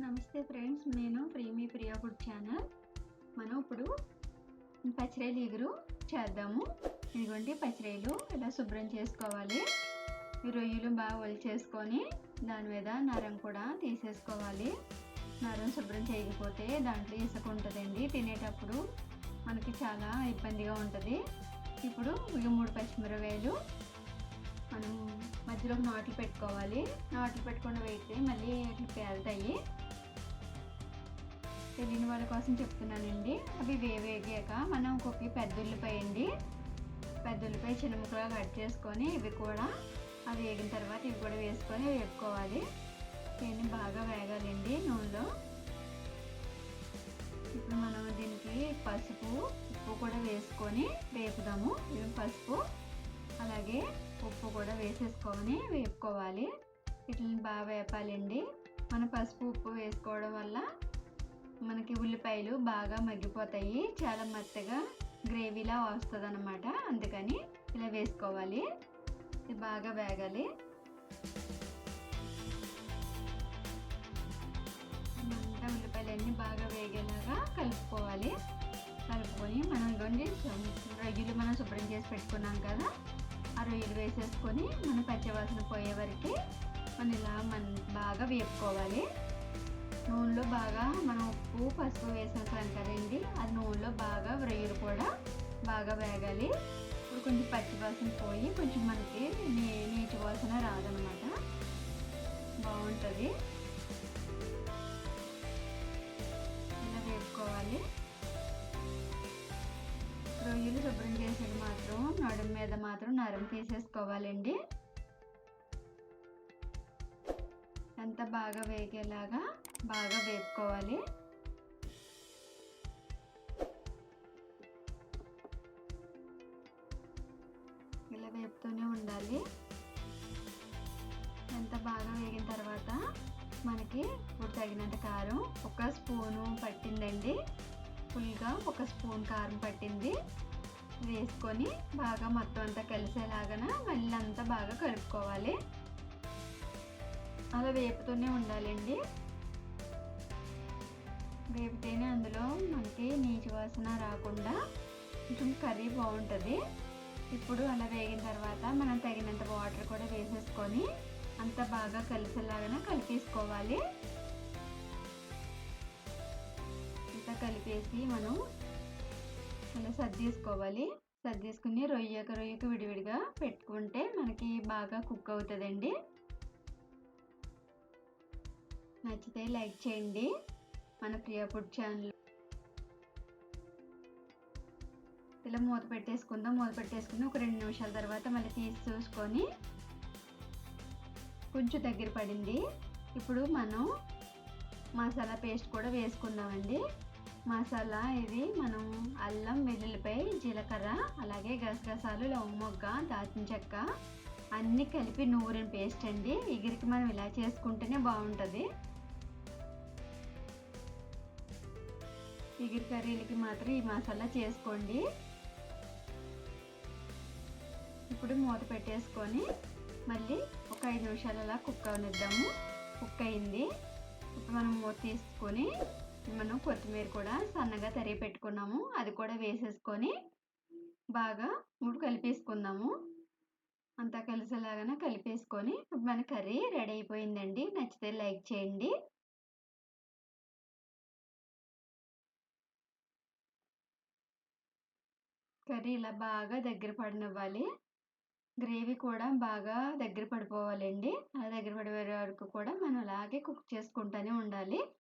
నమస్తే ఫ్రెండ్స్, నేను ప్రియమి Priya food channel. మనం ఇప్పుడు పచ్చిరొయ్యల ఇగురు చేద్దాము. ఇదిగోండి, పచ్చిరొయ్యలు ఇలా శుభ్రం చేసుకోవాలి. ఈ రొయ్యలు బాగా ఒలిచేసుకొని దాని మీద నరం కూడా తీసేసుకోవాలి. నరం శుభ్రం చేయకపోతే దాంట్లో ఇసుక ఉంటుందండి, తినేటప్పుడు మనకి చాలా ఇబ్బందిగా ఉంటుంది. ఇప్పుడు ఇవి 3 పచ్చిమిరపకాయలు మనం మధ్యలో నాట్లు పెట్టుకోవాలి. నాట్లు పెట్టుకుండా వేస్తే మళ్ళీ ఇట్లా పేలుతాయి. తెలియని వాళ్ళ కోసం చెప్తున్నానండి. అవి వేగాక మనం ఒక పెద్ద ఉల్లిపాయ అండి, పెద్ద ఉల్లిపాయ చిన్న ముక్కలుగా కట్ చేసుకొని ఇవి కూడా అవి వేగిన తర్వాత ఇవి కూడా వేసుకొని వేపుకోవాలి. ఇవన్నీ బాగా వేగాలండి నూనెలో. ఇప్పుడు మనం దీనికి పసుపు, ఉప్పు కూడా వేసుకొని వేపుదాము. ఇవి పసుపు అలాగే ఉప్పు కూడా వేసేసుకొని వేపుకోవాలి. వీటిని బాగా వేపాలండి. మనం పసుపు ఉప్పు వేసుకోవడం వల్ల మనకి ఉల్లిపాయలు బాగా మగ్గిపోతాయి, చాలా మెత్తగా గ్రేవీలా వస్తుంది అన్నమాట. అందుకని ఇలా వేసుకోవాలి. ఇది బాగా వేగాలి. అంతా ఉల్లిపాయలన్నీ బాగా వేగేలాగా కలుపుకోవాలి. కలుపుకొని మనం ఇవ్వండి రొయ్యలు మనం శుభ్రం చేసి పెట్టుకున్నాం కదా, ఆ రొయ్యలు వేసేసుకొని మనం పచ్చివాసన పోయే వరకు మనం ఇలా బాగా వేపుకోవాలి. నూనెలో బాగా మనం ఉప్పు పసుపు వేసేసాం కదండి, అది నూనెలో బాగా రొయ్యలు కూడా బాగా వేగాలి. ఇప్పుడు కొంచెం పచ్చి వాసన పోయి కొంచెం మనకి నీటి వాసన రాదనమాట, బాగుంటుంది. ఇలా వేపుకోవాలి. రొయ్యలు శుభ్రం చేసేది మాత్రం నడుము మీద మాత్రం నరం తీసేసుకోవాలండి. అంతా బాగా వేగేలాగా బాగా వేపుకోవాలి. ఇలా వేపుతూనే ఉండాలి. ఎంత బాగా వేగిన తర్వాత మనకి ఇప్పుడు తగినంత కారం, 1 స్పూను పట్టిందండి. ఫుల్గా 1 స్పూన్ కారం పట్టింది. వేసుకొని బాగా మొత్తం అంతా కలిసేలాగా మళ్ళీ అంతా బాగా కలుపుకోవాలి. అలా వేపుతూనే ఉండాలండి. వేపితేనే అందులో మనకి నీచు వాసన రాకుండా కొంచెం కర్రీ బాగుంటుంది. ఇప్పుడు అలా వేగిన తర్వాత మనం తగినంత వాటర్ కూడా వేసేసుకొని అంతా బాగా కలిసేలాగా కలిపేసుకోవాలి. అంతా కలిపేసి మనం అలా సర్దేసుకోవాలి. సర్దేసుకుని రొయ్యకు విడివిడిగా పెట్టుకుంటే మనకి బాగా కుక్ అవుతుందండి. నచ్చితే లైక్ చేయండి. మన ప్రియా ఫుడ్ ఛానల్. ఇలా మూత పెట్టేసుకుందాం. మూత పెట్టేసుకుని ఒక 2 నిమిషాల తర్వాత మళ్ళీ తీసి చూసుకొని కొంచెం దగ్గర పడింది. ఇప్పుడు మనం మసాలా పేస్ట్ కూడా వేసుకుందామండి. మసాలా ఇది మనం అల్లం, వెల్లుల్లిపాయ, జీలకర్ర, అలాగే గసగసాలు, లవంగమొగ్గ, దాల్చిన చెక్క అన్నీ కలిపి నూరిన పేస్ట్ అండి. ఇగురికి మనం ఇలా చేసుకుంటేనే బాగుంటుంది. ఇగురు కర్రీలకి మాత్రం ఈ మసాలా చేసుకోండి. ఇప్పుడు మూత పెట్టేసుకొని మళ్ళీ ఒక 5 నిమిషాలు అలా కుక్ అవనిద్దాము. కుక్ అయింది. ఇప్పుడు మనం మూత తీసుకొని మనం కొత్తిమీర కూడా సన్నగా తరిగి పెట్టుకున్నాము, అది కూడా వేసేసుకొని బాగా కలిపేసుకుందాము. అంతా కలిసేలాగా కలిపేసుకొని మన కర్రీ రెడీ అయిపోయిందండి. నచ్చితే లైక్ చేయండి. కర్రీ ఇలా బాగా దగ్గర పడనివ్వాలి. గ్రేవీ కూడా బాగా దగ్గర పడిపోవాలండి. అలా దగ్గర పడే వరకు కూడా మనం అలాగే కుక్ చేసుకుంటూనే ఉండాలి.